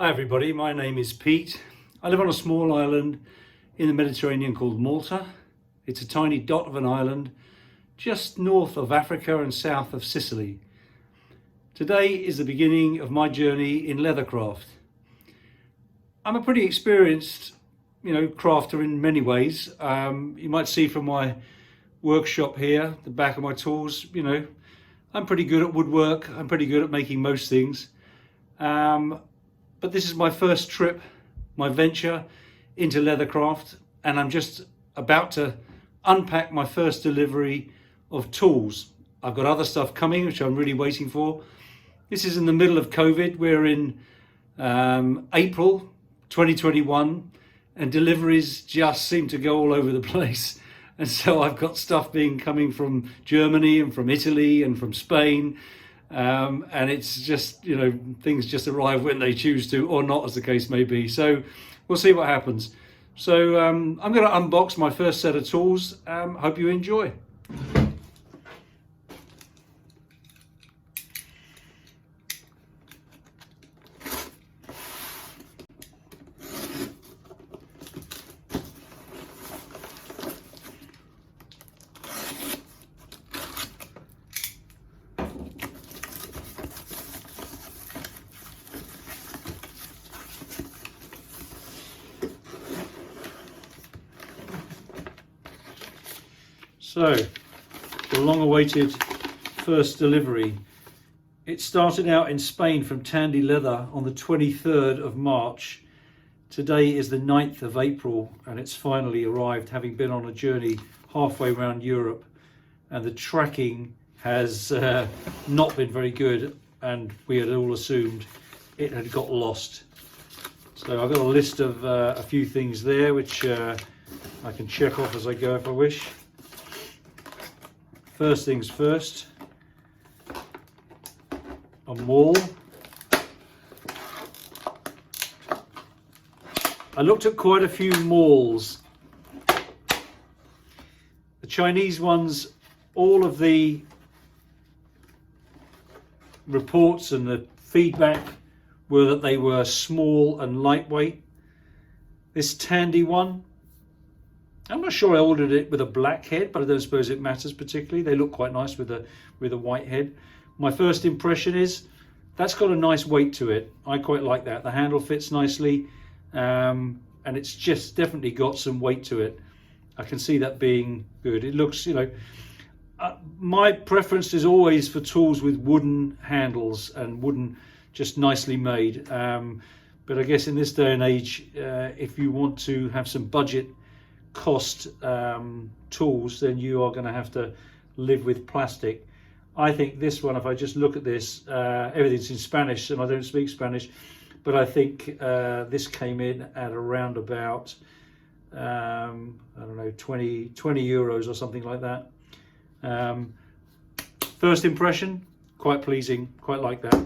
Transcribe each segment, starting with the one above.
Hi everybody, my name is Pete. I live on a small island in the Mediterranean called Malta. It's a tiny dot of an island just north of Africa and south of Sicily. Today is the beginning of my journey in leathercraft. I'm a pretty experienced, crafter in many ways. You might see from my workshop here, the back of my tools, I'm pretty good at woodwork. I'm pretty good at making most things. But this is my first trip, my venture into leathercraft, and I'm just about to unpack my first delivery of tools. I've got other stuff coming, which I'm really waiting for. This is in the middle of COVID. We're in April 2021, and deliveries just seem to go all over the place. And so I've got stuff coming from Germany and from Italy and from Spain. And it's just, things just arrive when they choose to, or not, as the case may be. So we'll see what happens. So I'm going to unbox my first set of tools. Hope you enjoy. So, the long-awaited first delivery. It started out in Spain from Tandy Leather on the 23rd of March. Today is the 9th of April and it's finally arrived, having been on a journey halfway around Europe. And the tracking has not been very good, and we had all assumed it had got lost. So I've got a list of a few things there which I can check off as I go if I wish. First things first, a maul. I looked at quite a few mauls. The Chinese ones, all of the reports and the feedback were that they were small and lightweight. This Tandy one, I'm not sure I ordered it with a black head, but I don't suppose it matters particularly. They look quite nice with a white head. My first impression is that's got a nice weight to it. I quite like that. The handle fits nicely, and it's just definitely got some weight to it. I can see that being good. It looks, my preference is always for tools with wooden handles and wooden, just nicely made. But I guess in this day and age, if you want to have some budget cost tools, then you are going to have to live with plastic. I think this one, if I just look at this, everything's in Spanish and I don't speak Spanish, but I think this came in at around about I don't know, 20 euros or something like that. First impression, quite pleasing, quite like that.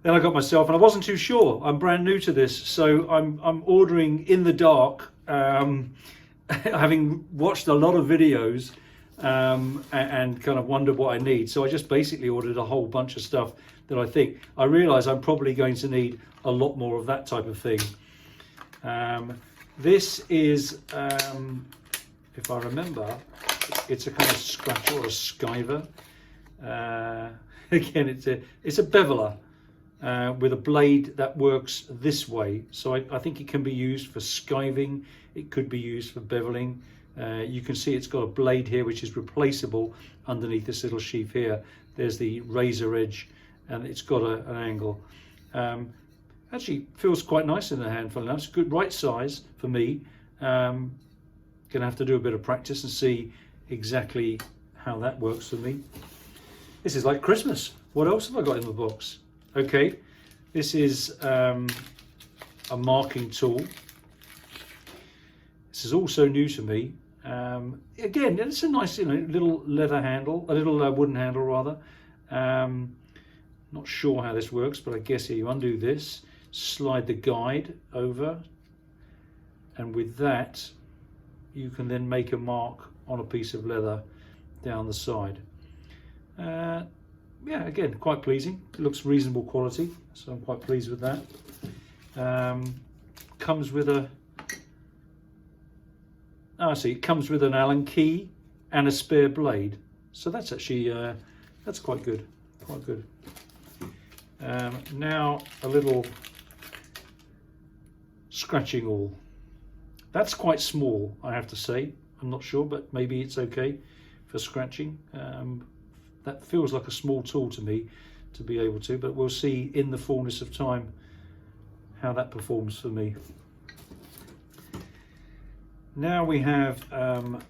Then I got myself, and I wasn't too sure. I'm brand new to this, so I'm ordering in the dark, having watched a lot of videos and kind of wondered what I need. So I just basically ordered a whole bunch of stuff that I realise I'm probably going to need a lot more of that type of thing. This is, if I remember, it's a kind of scratcher or a skiver. Again, it's a beveler. With a blade that works this way. So I think it can be used for skiving, it could be used for beveling. You can see it's got a blade here which is replaceable underneath this little sheath here. There's the razor edge and it's got an angle. Actually feels quite nice in the hand, funnily enough. It's a good right size for me. Gonna have to do a bit of practice and see exactly how that works for me. This is like Christmas. What else have I got in the box? Okay, this is a marking tool. This is also new to me. Again, it's a nice, little leather handle, a little wooden handle rather. Not sure how this works, but I guess here you undo this, slide the guide over, and with that, you can then make a mark on a piece of leather down the side. yeah, again, quite pleasing. It looks reasonable quality, so I'm quite pleased with that. Comes with a, oh, I see, it comes with an Allen key and a spare blade. So that's actually, that's quite good, quite good. Now a little scratching awl. That's quite small, I have to say. I'm not sure, but maybe it's okay for scratching. That feels like a small tool to me to be able to, but we'll see in the fullness of time how that performs for me. Now we have a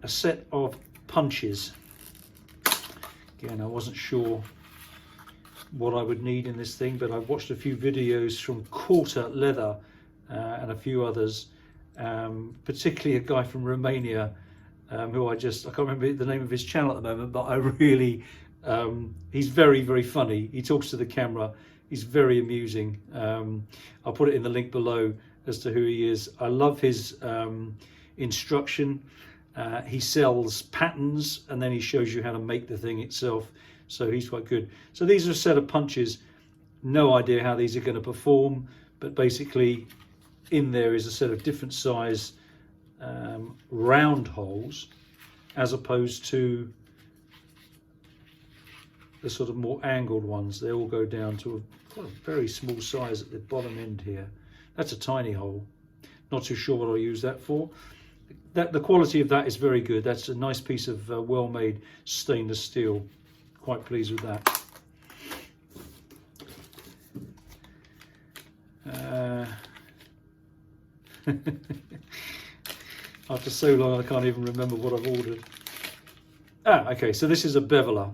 set of punches. Again, I wasn't sure what I would need in this thing, but I've watched a few videos from Quarter Leather and a few others, particularly a guy from Romania who I can't remember the name of his channel at the moment, but I really, he's very, very funny. He talks to the camera. He's very amusing. I'll put it in the link below as to who he is. I love his instruction. He sells patterns and then he shows you how to make the thing itself. So he's quite good. So these are a set of punches. No idea how these are going to perform, but basically in there is a set of different size round holes, as opposed to the sort of more angled ones. They all go down to a very small size at the bottom end here. That's a tiny hole. Not too sure what I'll use that for. The quality of that is very good. That's a nice piece of well-made stainless steel. Quite pleased with that. After so long, I can't even remember what I've ordered. Okay, so this is a beveler.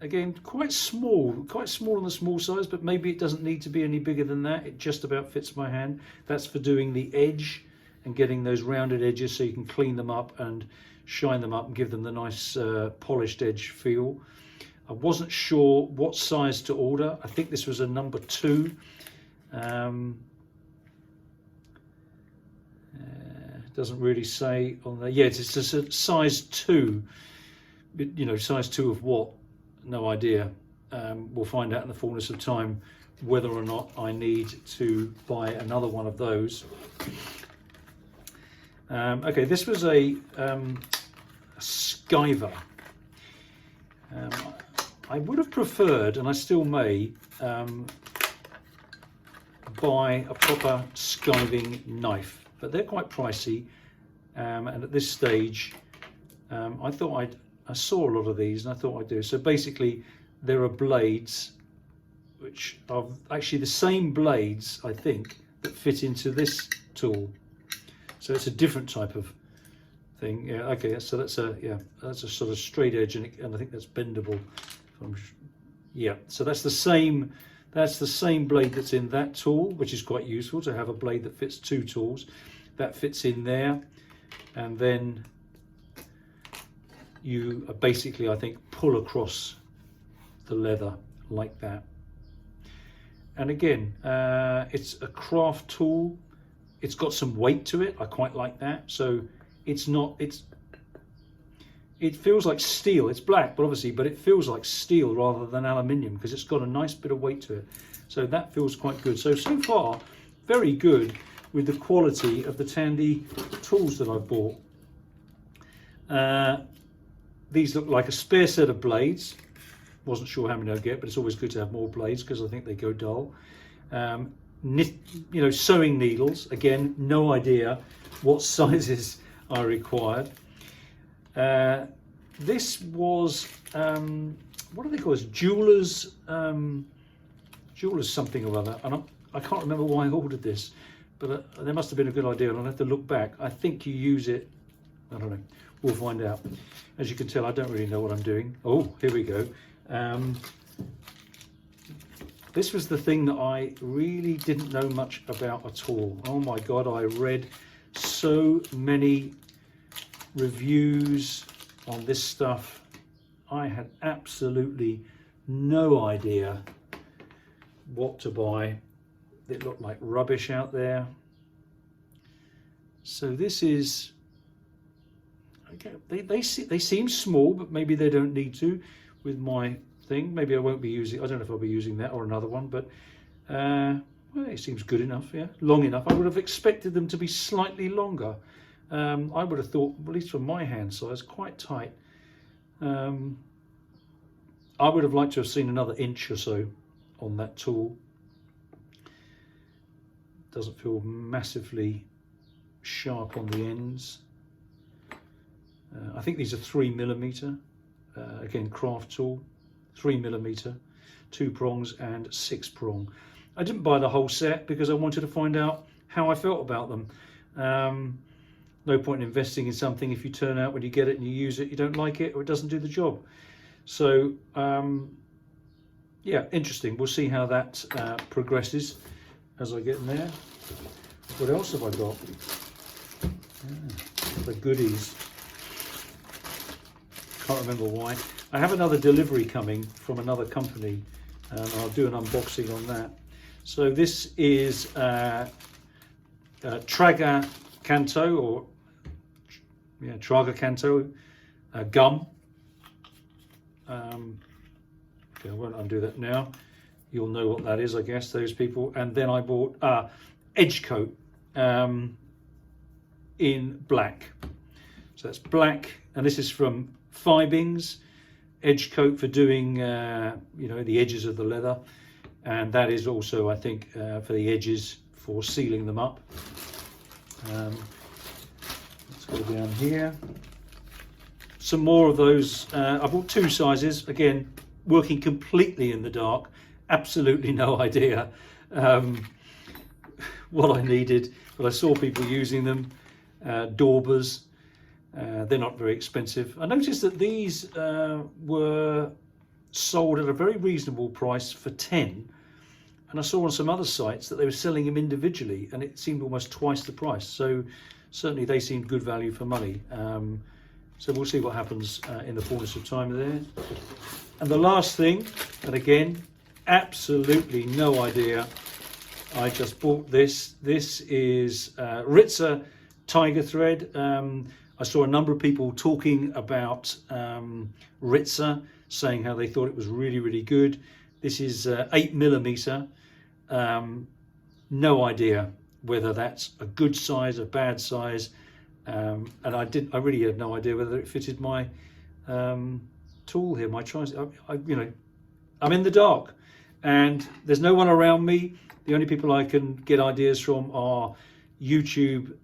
Again, quite small on the small size, but maybe it doesn't need to be any bigger than that. It just about fits my hand. That's for doing the edge and getting those rounded edges so you can clean them up and shine them up and give them the nice polished edge feel. I wasn't sure what size to order. I think this was a number 2. Doesn't really say on there. Yeah, it's a size 2. You know, size 2 of what? No idea. We'll find out in the fullness of time whether or not I need to buy another one of those. Okay, this was a skiver. I would have preferred, and I still may, buy a proper skiving knife, but they're quite pricey, and at this stage I saw a lot of these and I thought I'd do. So basically there are blades which are actually the same blades, I think, that fit into this tool. So it's a different type of thing. Yeah, okay, so that's a sort of straight edge, and I think that's bendable. Yeah, so that's the same blade that's in that tool, which is quite useful to have a blade that fits 2 tools. That fits in there, and then you basically, I think, pull across the leather like that. And again, it's a craft tool. It's got some weight to it. I quite like that. So it feels like steel. It's black, but it feels like steel rather than aluminium because it's got a nice bit of weight to it. So that feels quite good. So far, very good with the quality of the Tandy tools that I've bought. These look like a spare set of blades. Wasn't sure how many I'll get, but it's always good to have more blades because I think they go dull. Sewing needles. Again, no idea what sizes I required. This was what do they call this? Jewelers something or other. And I can't remember why I ordered this, but there must have been a good idea, and I'll have to look back. I think you use it. I don't know. We'll find out. As you can tell, I don't really know what I'm doing. Oh, here we go. This was the thing that I really didn't know much about at all. Oh my God, I read so many reviews on this stuff. I had absolutely no idea what to buy. It looked like rubbish out there. So this is, okay, they seem small, but maybe they don't need to with my thing. Maybe I won't be using, I don't know if I'll be using that or another one, but well, it seems good enough, yeah, long enough. I would have expected them to be slightly longer. I would have thought, at least for my hand size, quite tight. I would have liked to have seen another inch or so on that tool. Doesn't feel massively sharp on the ends. I think these are 3mm, again, craft tool, 3mm, 2 prongs and 6 prong. I didn't buy the whole set because I wanted to find out how I felt about them. No point in investing in something if you turn out when you get it and you use it, you don't like it or it doesn't do the job. So yeah, interesting. We'll see how that progresses as I get in there. What else have I got? The goodies. Can't remember why. I have another delivery coming from another company, and I'll do an unboxing on that. So this is Traga Canto, or yeah, Traga Canto gum. Okay, I won't undo that now. You'll know what that is, I guess, those people. And then I bought Edge Coat in black. So that's black, and this is from Fibings. Edge Coat for doing, you know, the edges of the leather, and that is also, I think, for the edges for sealing them up. Let's go down here. Some more of those. I bought 2 sizes. Again, working completely in the dark. Absolutely no idea what I needed, but I saw people using them. Daubers. They're not very expensive. I noticed that these were sold at a very reasonable price for 10, and I saw on some other sites that they were selling them individually and it seemed almost twice the price. So certainly they seemed good value for money. So we'll see what happens in the fullness of time there. And the last thing, and again, absolutely no idea. I just bought this. This is Ritzer Tiger Thread. I saw a number of people talking about Ritzer, saying how they thought it was really, really good. This is 8mm. No idea whether that's a good size, a bad size, and I really had no idea whether it fitted my tool here, my tricycle. You know, I'm in the dark, and there's no one around me. The only people I can get ideas from are YouTube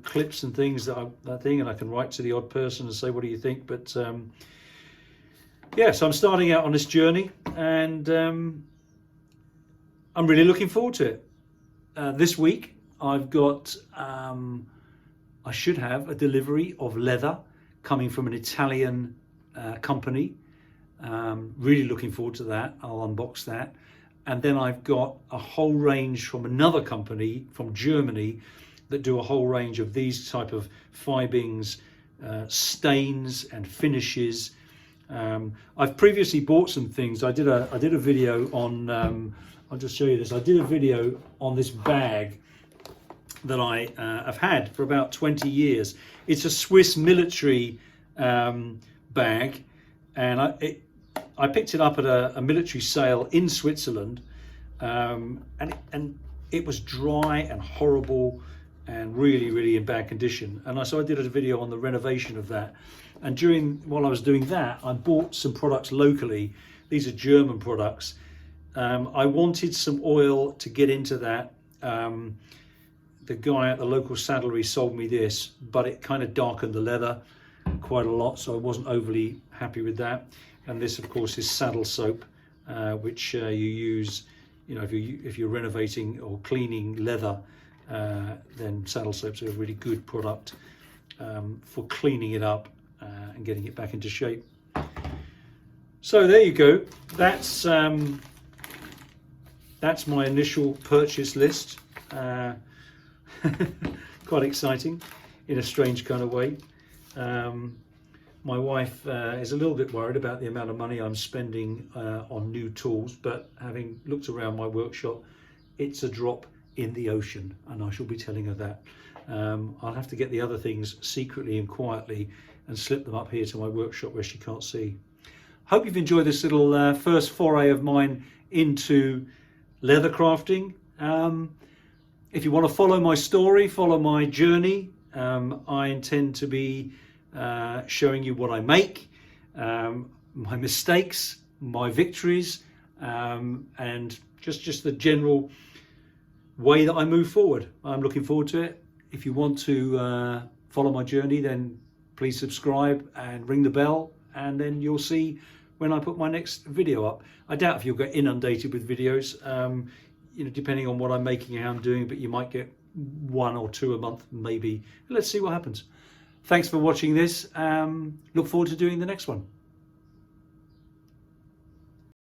clips and things and I can write to the odd person and say, what do you think? But yeah, so I'm starting out on this journey, and I'm really looking forward to it. This week I've got I should have a delivery of leather coming from an Italian company. Really looking forward to that. I'll unbox that. And then I've got a whole range from another company from Germany that do a whole range of these type of fibings, stains and finishes. I've previously bought some things. I did a video on, I'll just show you this. I did a video on this bag that I have had for about 20 years. It's a Swiss military bag, and I picked it up at a military sale in Switzerland, and it was dry and horrible and really, really in bad condition. And so I did a video on the renovation of that. And while I was doing that, I bought some products locally. These are German products. I wanted some oil to get into that. The guy at the local saddlery sold me this, but it kind of darkened the leather quite a lot, so I wasn't overly happy with that. And this, of course, is saddle soap, which you use, you know, if you're renovating or cleaning leather, then saddle soap's a really good product for cleaning it up and getting it back into shape. So there you go. That's my initial purchase list. Quite exciting in a strange kind of way. My wife is a little bit worried about the amount of money I'm spending on new tools, but having looked around my workshop, it's a drop in the ocean, and I shall be telling her that. I'll have to get the other things secretly and quietly and slip them up here to my workshop where she can't see. Hope you've enjoyed this little first foray of mine into leather crafting. If you want to follow my story, follow my journey, I intend to be showing you what I make, my mistakes, my victories, and just the general way that I move forward. I'm looking forward to it. If you want to follow my journey, then please subscribe and ring the bell, and then you'll see when I put my next video up. I doubt if you'll get inundated with videos, depending on what I'm making and how I'm doing, but you might get 1 or 2 a month, maybe. Let's see what happens. Thanks for watching this. Look forward to doing the next one.